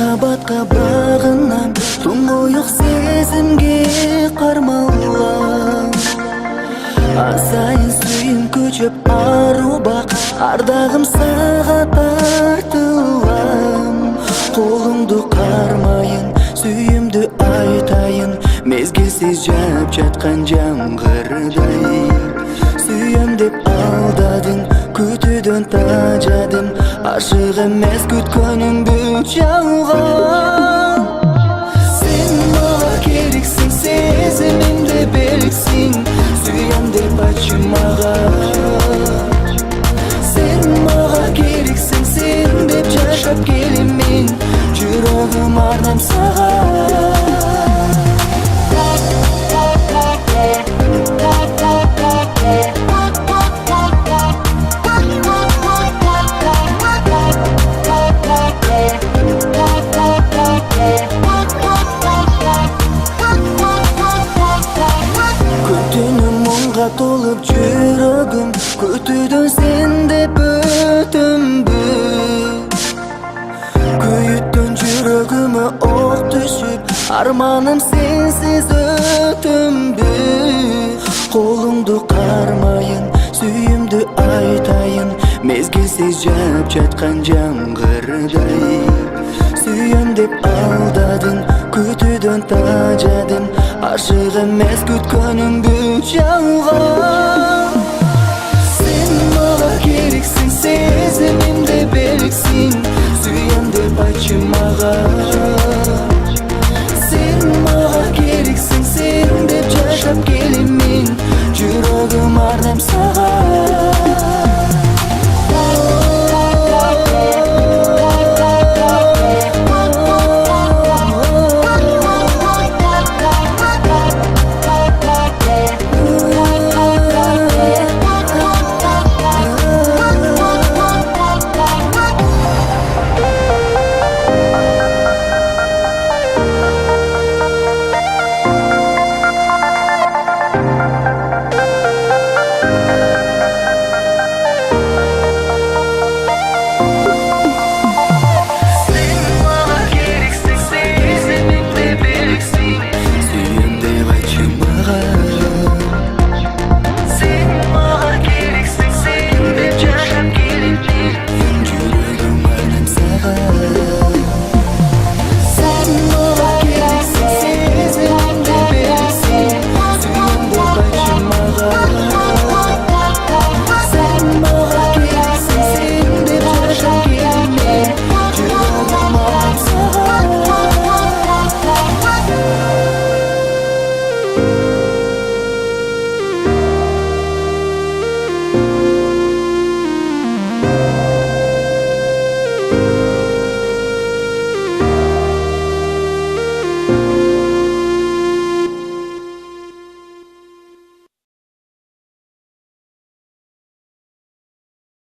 махабатқа бағынам, тұңғиық сезімге қармалам. Асайын сүйім көчіп ару бақ, ардағым саған тартылам. Қолыңды қармайын, сүйімді айтайын, мезгілсіз жап жатқан жаңғырдай. Сүйем деп алдадың, күтуден тажадым, ашық емес күткенім бүт жалған. Сен маған керексің, сезімімді берексің, сүйем деп айтшы маған. Сен маған керексің, сен деп жашап келемін, жүрегім арнам саған. Толып жүрегім, күтудің сен деп өтімбі. Күйіттің жүрегіме оқ түсіп, арманым сенсіз өтімбі. Қолыңды қармайын, сүйімді айтайын, мезгілсіз жап жатқан жаңғырдай. Сүйем деп алдадың, күтуден тажадым, ашық емес күткенім бүт жалған. Сен маған керексің, сезімімді